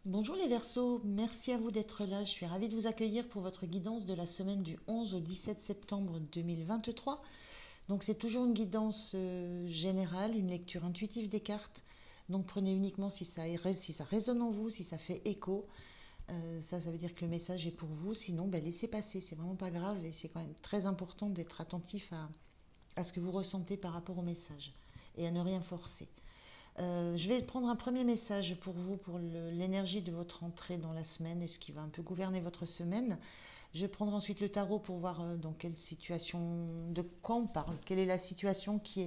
Bonjour les Verseaux, merci à vous d'être là. Je suis ravie de vous accueillir pour votre guidance de la semaine du 11 au 17 septembre 2023. Donc c'est toujours une guidance générale, une lecture intuitive des cartes. Donc prenez uniquement si ça résonne en vous, si ça fait écho. Ça veut dire que le message est pour vous. Sinon, laissez passer, c'est vraiment pas grave et c'est quand même très important d'être attentif à ce que vous ressentez par rapport au message et à ne rien forcer. Je vais prendre un premier message pour vous, pour l'énergie de votre entrée dans la semaine et ce qui va un peu gouverner votre semaine. Je vais prendre ensuite le tarot pour voir dans quelle situation, de quoi on parle, quelle est la situation qui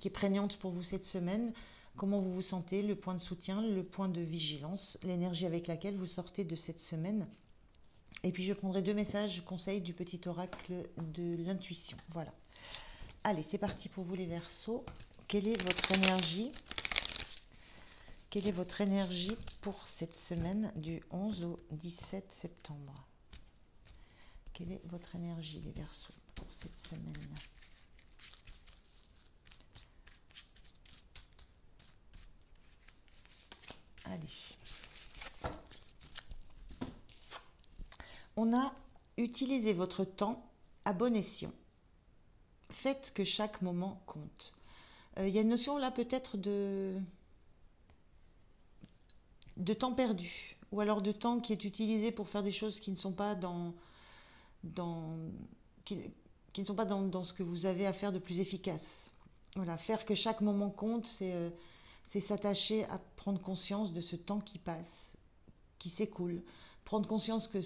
est prégnante pour vous cette semaine, comment vous vous sentez, le point de soutien, le point de vigilance, l'énergie avec laquelle vous sortez de cette semaine. Et puis je prendrai deux messages conseils du petit oracle de l'intuition. Voilà. Allez, c'est parti pour vous les Verseaux. Quelle est votre énergie? Quelle est votre énergie pour cette semaine du 11 au 17 septembre? Quelle est votre énergie, les Verseaux, pour cette semaine? Allez. On a utilisé votre temps à bon escient. Faites que chaque moment compte. Il y a une notion là peut-être de temps perdu, ou alors de temps qui est utilisé pour faire des choses qui ne sont pas dans, qui, qui ne sont pas dans ce que vous avez à faire de plus efficace. Voilà, faire que chaque moment compte, c'est s'attacher à prendre conscience de ce temps qui passe, qui s'écoule, prendre conscience que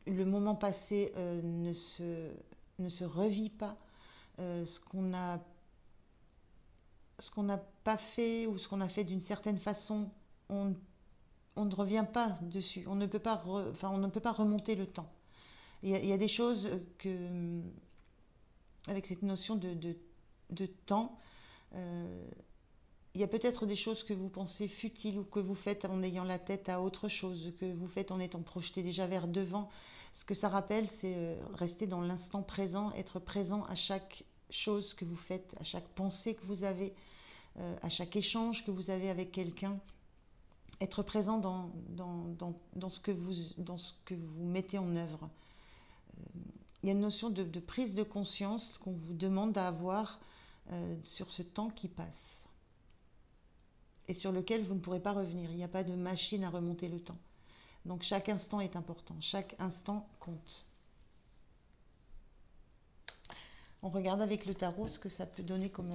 le moment passé ne se revit pas, ce qu'on n'a pas fait ou ce qu'on a fait d'une certaine façon, on, on ne revient pas dessus, on ne peut pas, on ne peut pas remonter le temps. Il y a des choses que, avec cette notion de temps, euh, il y a peut-être des choses que vous pensez futiles ou que vous faites en ayant la tête à autre chose, que vous faites en étant projeté déjà vers devant. Ce que ça rappelle, c'est rester dans l'instant présent, être présent à chaque chose que vous faites, à chaque pensée que vous avez, à chaque échange que vous avez avec quelqu'un. Être présent dans dans ce que vous mettez en œuvre. Il y a une notion de prise de conscience qu'on vous demande d'avoir sur ce temps qui passe et sur lequel vous ne pourrez pas revenir. Il n'y a pas de machine à remonter le temps. Donc chaque instant est important, chaque instant compte. On regarde avec le tarot ce que ça peut donner comme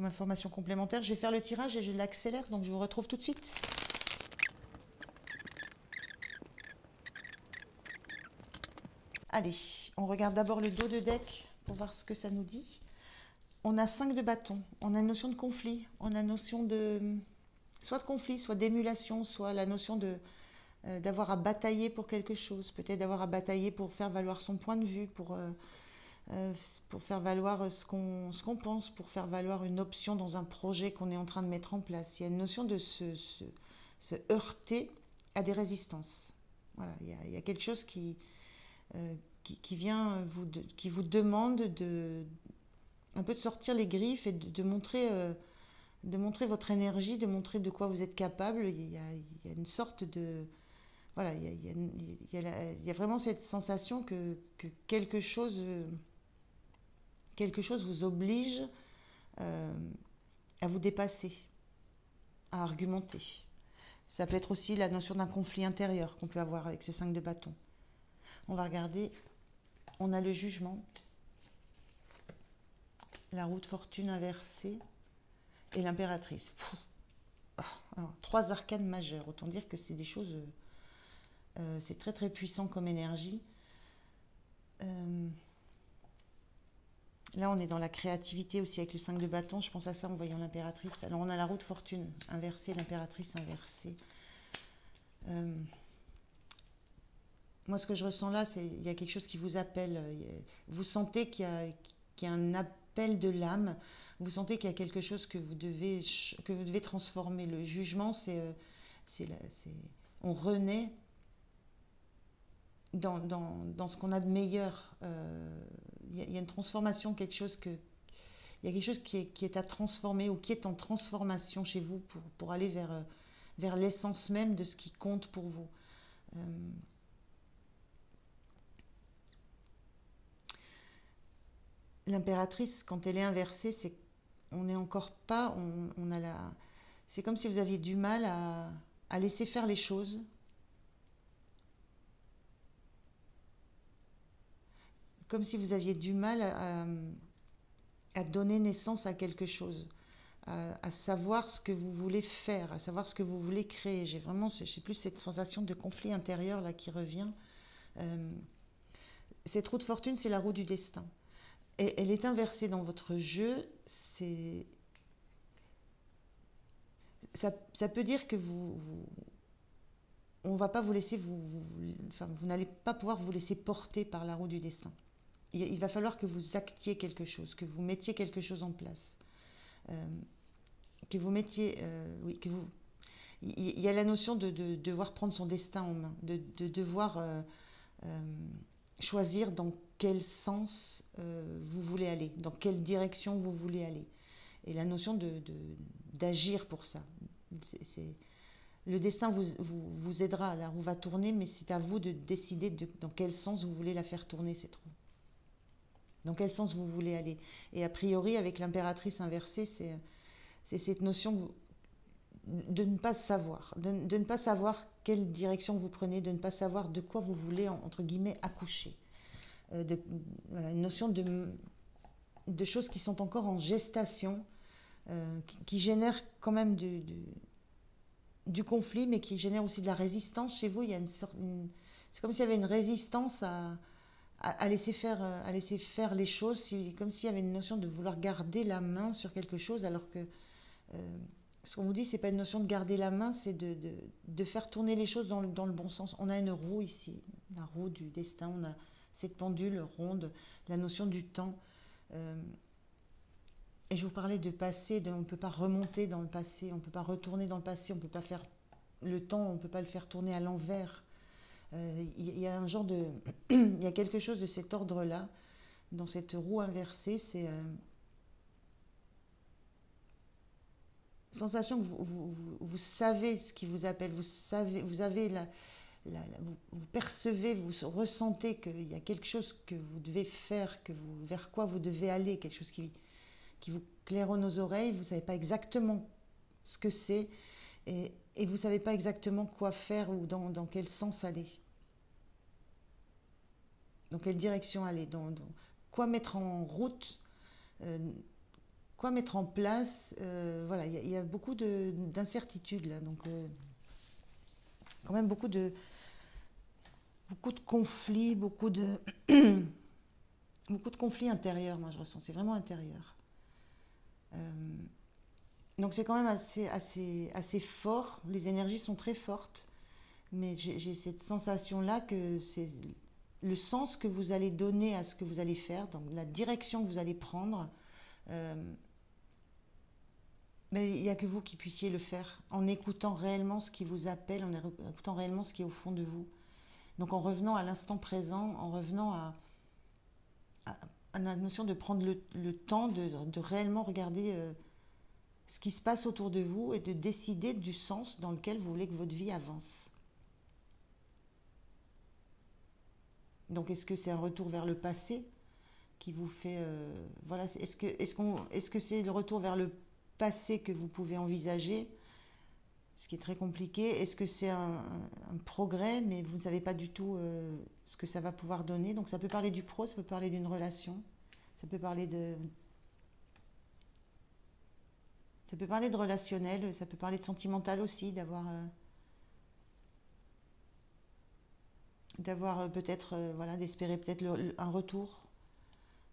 information complémentaire. Je vais faire le tirage et je l'accélère, donc je vous retrouve tout de suite. Allez, on regarde d'abord le dos de deck pour voir ce que ça nous dit. On a 5 de bâton, on a une notion de conflit, on a une notion de soit de conflit, soit d'émulation, soit la notion d'avoir à batailler pour quelque chose, peut-être d'avoir à batailler pour faire valoir son point de vue, pour faire valoir ce qu'on pense, pour faire valoir une option dans un projet qu'on est en train de mettre en place. Il y a une notion de se heurter à des résistances. Voilà, il y a quelque chose qui vient qui vous demande un peu de sortir les griffes et de montrer votre énergie, de montrer de quoi vous êtes capable. Il y a une sorte de... Voilà, il y a vraiment cette sensation que quelque chose vous oblige euh, à vous dépasser, à argumenter. Ça peut être aussi la notion d'un conflit intérieur qu'on peut avoir avec ce 5 de bâton. On va regarder, on a le jugement, la roue de fortune inversée et l'impératrice. Alors, 3 arcanes majeures, autant dire que c'est des choses, c'est très très puissant comme énergie. Euh, Là, on est dans la créativité aussi avec le 5 de bâton. Je pense à ça en voyant l'impératrice. Alors, on a la roue de fortune inversée, l'impératrice inversée. Euh, Moi, ce que je ressens là, c'est il y a quelque chose qui vous appelle. Vous sentez qu'il y a un appel de l'âme. Vous sentez qu'il y a quelque chose que vous devez transformer. Le jugement, c'est, on renaît dans ce qu'on a de meilleur. Il y a une transformation, il y a quelque chose qui est à transformer ou qui est en transformation chez vous pour aller vers l'essence même de ce qui compte pour vous. Euh, L'impératrice, quand elle est inversée, c'est on n'est encore pas, on a la, c'est comme si vous aviez du mal à laisser faire les choses, comme si vous aviez du mal à donner naissance à quelque chose, à savoir ce que vous voulez faire, à savoir ce que vous voulez créer. J'ai vraiment, je sais plus, cette sensation de conflit intérieur là qui revient. Euh, cette roue de fortune, c'est la roue du destin. Et elle est inversée dans votre jeu. C'est, ça peut dire que on va pas vous laisser enfin, vous n'allez pas pouvoir vous laisser porter par la roue du destin. Il va falloir que vous actiez quelque chose, que vous mettiez quelque chose en place, euh, que vous mettiez, oui, que vous. Il y a la notion de devoir prendre son destin en main, de devoir euh, choisir dans quel sens vous voulez aller, dans quelle direction vous voulez aller, et la notion d'agir pour ça. C'est, le destin vous aidera, la roue va tourner, mais c'est à vous de décider dans quel sens vous voulez la faire tourner, cette roue. Dans quel sens vous voulez aller. Et a priori, avec l'impératrice inversée, c'est cette notion de ne pas savoir, de ne pas savoir quelle direction vous prenez, de ne pas savoir de quoi vous voulez, entre guillemets, accoucher. De, voilà, une notion de choses qui sont encore en gestation, qui génèrent quand même du conflit, mais qui génèrent aussi de la résistance chez vous. Il y a c'est comme s'il y avait une résistance à laisser faire les choses, comme s'il y avait une notion de vouloir garder la main sur quelque chose, alors que ce qu'on vous dit, c'est pas une notion de garder la main, c'est de faire tourner les choses dans le bon sens. On a une roue ici, la roue du destin, on a cette pendule ronde, la notion du temps. Et je vous parlais de passé, on ne peut pas remonter dans le passé, on ne peut pas retourner dans le passé, on ne peut pas faire le temps, on ne peut pas le faire tourner à l'envers. Il y a un genre de, il y a quelque chose de cet ordre-là dans cette roue inversée. C'est sensation que vous savez ce qui vous appelle, vous avez vous percevez, vous ressentez qu'il y a quelque chose que vous devez faire, vers quoi vous devez aller, quelque chose qui vous claironne aux oreilles. Vous ne savez pas exactement ce que c'est, et vous ne savez pas exactement quoi faire ou dans quel sens aller, dans quelle direction aller, quoi mettre en route, euh, quoi mettre en place. Voilà, il y a beaucoup d'incertitudes là, donc quand même beaucoup de conflits, beaucoup de conflits intérieurs. Moi, je ressens, c'est vraiment intérieur. Euh, donc c'est quand même assez fort. Les énergies sont très fortes, mais j'ai cette sensation là que c'est le sens que vous allez donner à ce que vous allez faire, donc la direction que vous allez prendre. Euh, Mais il n'y a que vous qui puissiez le faire, en écoutant réellement ce qui vous appelle, en écoutant réellement ce qui est au fond de vous. Donc en revenant à l'instant présent, en revenant à la notion de prendre le temps de réellement regarder ce qui se passe autour de vous et de décider du sens dans lequel vous voulez que votre vie avance. Donc est-ce que c'est un retour vers le passé qui vous fait... voilà, est-ce que c'est le retour vers le passé que vous pouvez envisager, ce qui est très compliqué? Est-ce que c'est un progrès, mais vous ne savez pas du tout ce que ça va pouvoir donner? Donc ça peut parler du pro, ça peut parler d'une relation, ça peut parler de relationnel, ça peut parler de sentimental aussi, d'avoir peut-être, voilà, d'espérer peut-être un retour,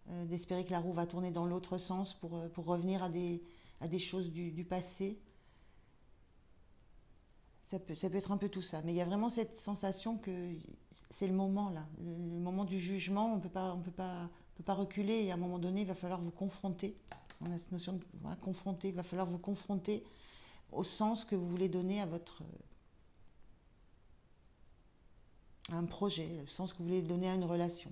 d'espérer que la roue va tourner dans l'autre sens pour revenir à des choses du passé. Ça peut être un peu tout ça, mais il y a vraiment cette sensation que c'est le moment là, le moment du jugement. On peut pas reculer, et à un moment donné, il va falloir vous confronter. On a cette notion de voilà, confronter. Il va falloir vous confronter au sens que vous voulez donner à un projet, le sens que vous voulez donner à une relation.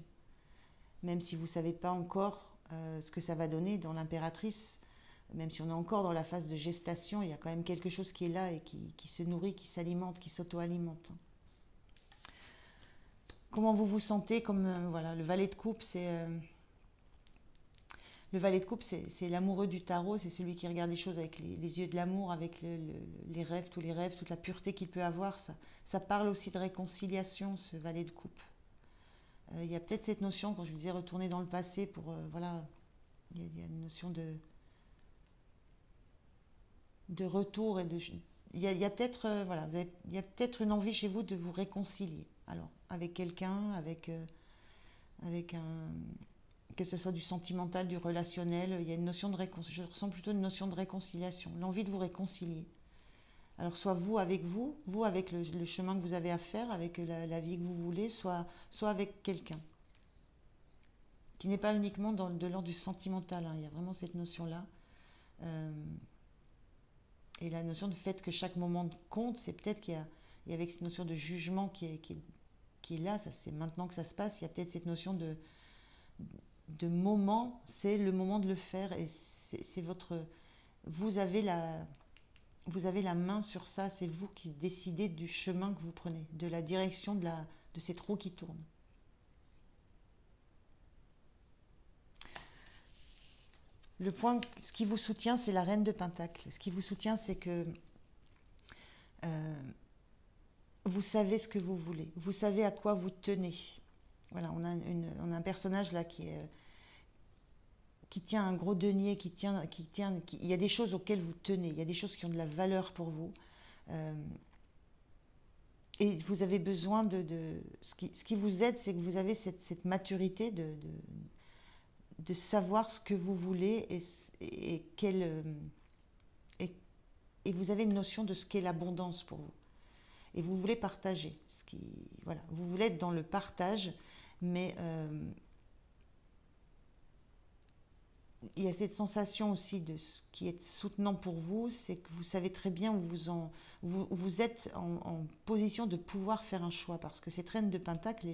Même si vous ne savez pas encore ce que ça va donner dans l'impératrice, même si on est encore dans la phase de gestation, il y a quand même quelque chose qui est là et qui se nourrit, qui s'alimente, qui s'auto-alimente. Comment vous vous sentez? Comme voilà, le valet de coupe, c'est l'amoureux du tarot, c'est celui qui regarde les choses avec les yeux de l'amour, avec les rêves, tous les rêves, toute la pureté qu'il peut avoir. Ça parle aussi de réconciliation, ce valet de coupe. Il y a peut-être cette notion, quand je vous disais retourner dans le passé, pour voilà, il y a une notion de retour et il y a peut-être voilà, il y a peut-être une envie chez vous de vous réconcilier. Alors avec quelqu'un, avec un que ce soit du sentimental, du relationnel, il y a une notion de réconciliation. Je ressens plutôt une notion de réconciliation, l'envie de vous réconcilier. Alors soit vous avec le chemin que vous avez à faire, avec la vie que vous voulez, soit avec quelqu'un qui n'est pas uniquement de l'ordre du sentimental. Hein. Il y a vraiment cette notion-là. Euh, et la notion de fait que chaque moment compte, c'est peut-être qu'il y a, et avec cette notion de jugement qui est là, ça, c'est maintenant que ça se passe, il y a peut-être cette notion de moment, c'est le moment de le faire et c'est votre, vous avez la main sur ça, c'est vous qui décidez du chemin que vous prenez, de la direction de cette roue qui tourne. Ce qui vous soutient, c'est la reine de Pentacle. Ce qui vous soutient, c'est que euh, vous savez ce que vous voulez, vous savez à quoi vous tenez. Voilà, on a un personnage là qui tient un gros denier, il y a des choses auxquelles vous tenez, il y a des choses qui ont de la valeur pour vous. Euh, et vous avez besoin ce qui vous aide, c'est que vous avez cette maturité de savoir ce que vous voulez et, et, et vous avez une notion de ce qu'est l'abondance pour vous. Et vous voulez partager. Voilà, vous voulez être dans le partage, mais il y a cette sensation aussi de ce qui est soutenant pour vous, c'est que vous savez très bien où vous êtes en position de pouvoir faire un choix, parce que cette reine de Pentacle,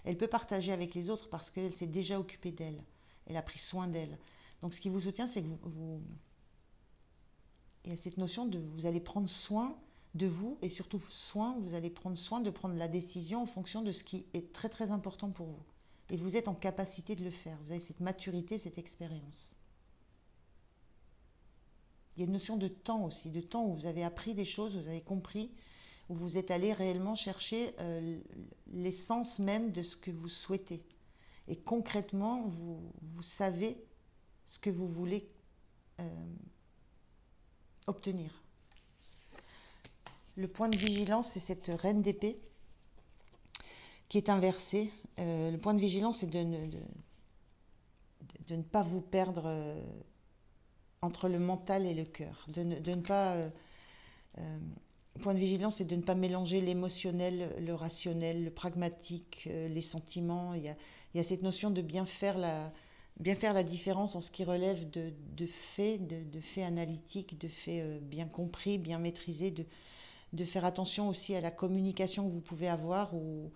elle peut partager avec les autres parce qu'elle s'est déjà occupée d'elle, elle a pris soin d'elle. Donc ce qui vous soutient, c'est que il y a cette notion de vous allez prendre soin de vous et surtout vous allez prendre soin de prendre la décision en fonction de ce qui est très très important pour vous. Et vous êtes en capacité de le faire. Vous avez cette maturité, cette expérience. Il y a une notion de temps aussi, de temps où vous avez appris des choses, vous avez compris, où vous êtes allé réellement chercher l'essence même de ce que vous souhaitez. Et concrètement, vous savez ce que vous voulez obtenir. Le point de vigilance, c'est cette reine d'épée qui est inversée. Le point de vigilance, c'est de ne pas vous perdre entre le mental et le cœur. De ne pas. Le point de vigilance, c'est de ne pas mélanger l'émotionnel, le rationnel, le pragmatique, les sentiments. Il y a cette notion de bien faire la différence en ce qui relève de faits, de faits analytiques, de faits bien compris, bien maîtrisés, de faire attention aussi à la communication que vous pouvez avoir ou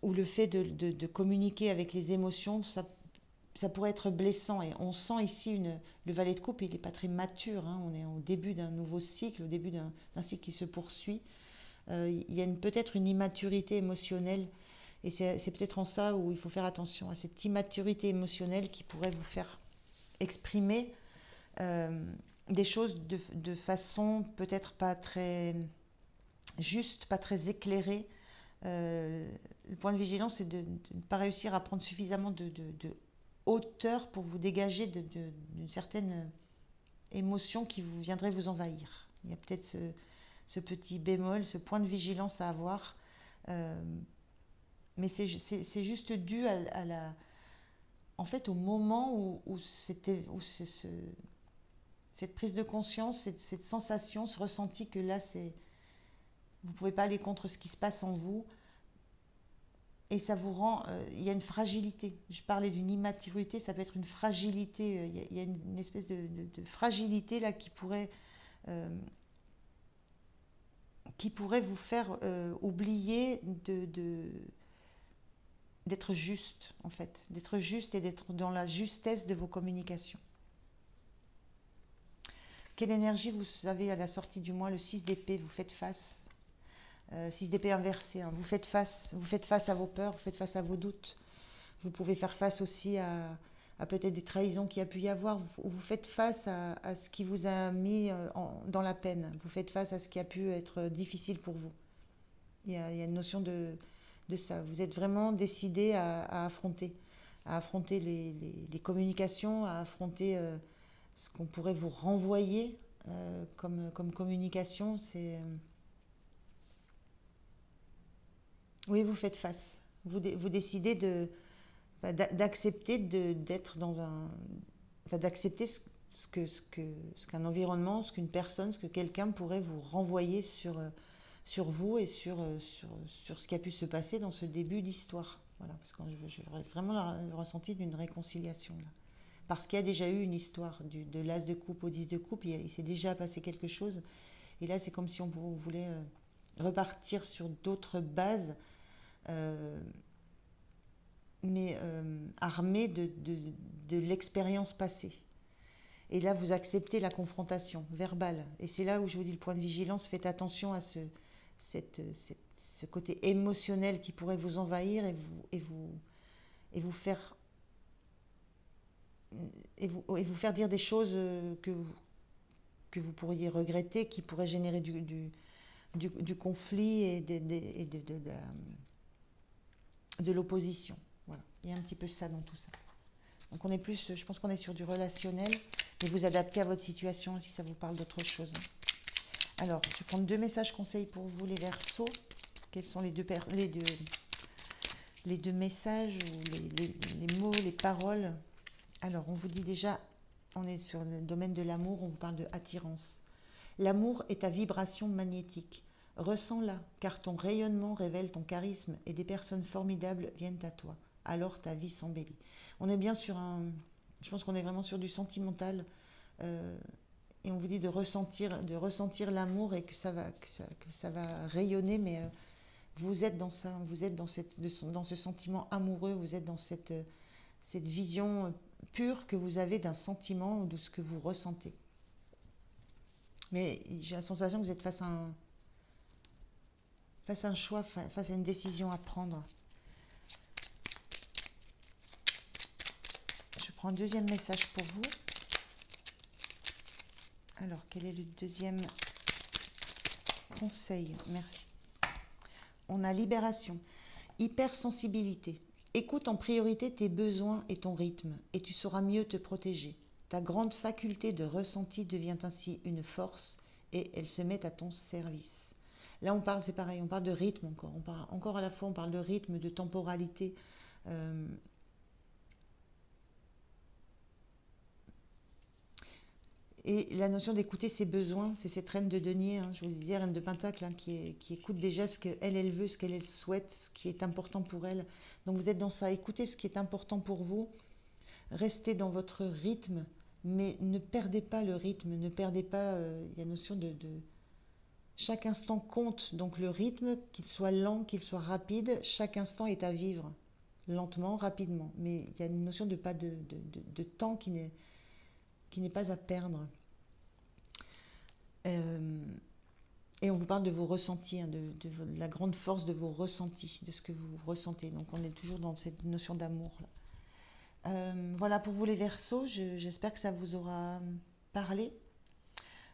le fait de communiquer avec les émotions, ça pourrait être blessant. Et on sent ici le valet de coupe, il n'est pas très mature. Hein, on est au début d'un nouveau cycle, au début d'un cycle qui se poursuit. Il y a peut-être une immaturité émotionnelle. Et c'est peut-être en ça où il faut faire attention à cette immaturité émotionnelle qui pourrait vous faire exprimer des choses de façon peut-être pas très juste, pas très éclairée. Le point de vigilance, c'est de ne pas réussir à prendre suffisamment de hauteur pour vous dégager d'une certaine émotion qui viendrait vous envahir. Il y a peut-être ce petit bémol, ce point de vigilance à avoir. Mais c'est juste dû en fait, au moment où cette prise de conscience, cette sensation, ce ressenti que là, vous ne pouvez pas aller contre ce qui se passe en vous. Et ça vous rend. Il y a une fragilité. Je parlais d'une immaturité, ça peut être une fragilité. Il y a une espèce de fragilité là qui pourrait vous faire oublier d'être juste, en fait, d'être juste et d'être dans la justesse de vos communications. Quelle énergie vous avez à la sortie du mois? Le 6 d'épée, vous faites face. 6 d'épée inversé, hein. Vous faites face à vos peurs, vous faites face à vos doutes. Vous pouvez faire face aussi à peut-être des trahisons qu'il y a pu y avoir. Vous faites face à ce qui vous a mis dans la peine. Vous faites face à ce qui a pu être difficile pour vous. Il y a une notion de ça. Vous êtes vraiment décidé à affronter les communications, à affronter ce qu'on pourrait vous renvoyer comme communication. Oui, vous faites face. Vous décidez d'accepter d'être dans un, enfin, d'accepter ce qu'un environnement, ce qu'une personne, ce que quelqu'un pourrait vous renvoyer sur vous et sur ce qui a pu se passer dans ce début d'histoire. Voilà, parce que j'aurais vraiment le ressenti d'une réconciliation là. Parce qu'il y a déjà eu une histoire de l'as de coupe au 10 de coupe, il s'est déjà passé quelque chose. Et là, c'est comme si on voulait repartir sur d'autres bases, euh, mais armé de l'expérience passée. Et là, vous acceptez la confrontation verbale. Et c'est là où je vous dis le point de vigilance, faites attention à ce côté émotionnel qui pourrait vous envahir et vous faire dire des choses que vous pourriez regretter, qui pourraient générer du conflit et de l'opposition. Voilà, il y a un petit peu ça dans tout ça. Donc on est plus, je pense qu'on est sur du relationnel, et vous adaptez à votre situation si ça vous parle d'autre chose. Alors, je vais prendre 2 messages conseils pour vous les Verseaux. Quels sont les deux messages, ou les mots, les paroles? Alors, on vous dit déjà, on est sur le domaine de l'amour, on vous parle de attirance. L'amour est ta vibration magnétique. Ressens-la, car ton rayonnement révèle ton charisme et des personnes formidables viennent à toi. Alors ta vie s'embellit. On est bien sur je pense qu'on est vraiment sur du sentimental, et on vous dit de ressentir l'amour et que ça va rayonner, mais vous êtes dans ça, vous êtes dans ce sentiment amoureux, vous êtes dans cette vision pure que vous avez d'un sentiment ou de ce que vous ressentez. Mais j'ai la sensation que vous êtes face à un choix, face à une décision à prendre. Je prends un deuxième message pour vous. Alors, quel est le deuxième conseil? Merci. On a libération, hypersensibilité. Écoute en priorité tes besoins et ton rythme, et tu sauras mieux te protéger. Ta grande faculté de ressenti devient ainsi une force, et elle se met à ton service. Là, c'est pareil, on parle de rythme encore. Encore à la fois, on parle de rythme, de temporalité. Et la notion d'écouter ses besoins, c'est cette reine de denier, hein, je vous le disais, reine de pentacle, hein, qui écoute déjà ce qu'elle veut, ce qu'elle souhaite, ce qui est important pour elle. Donc vous êtes dans ça, écoutez ce qui est important pour vous, restez dans votre rythme, mais ne perdez pas le rythme, ne perdez pas, il y a la notion de chaque instant compte, donc le rythme, qu'il soit lent, qu'il soit rapide, chaque instant est à vivre, lentement, rapidement. Mais il y a une notion de pas de temps qui n'est pas à perdre. Et on vous parle de vos ressentis, hein, de la grande force de vos ressentis, de ce que vous ressentez. Donc on est toujours dans cette notion d'amour. Voilà pour vous les Verseaux, j'espère que ça vous aura parlé.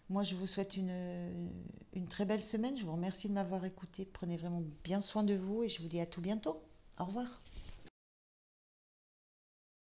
Moi je vous souhaite une très belle semaine, je vous remercie de m'avoir écouté, prenez vraiment bien soin de vous et je vous dis à tout bientôt. Au revoir.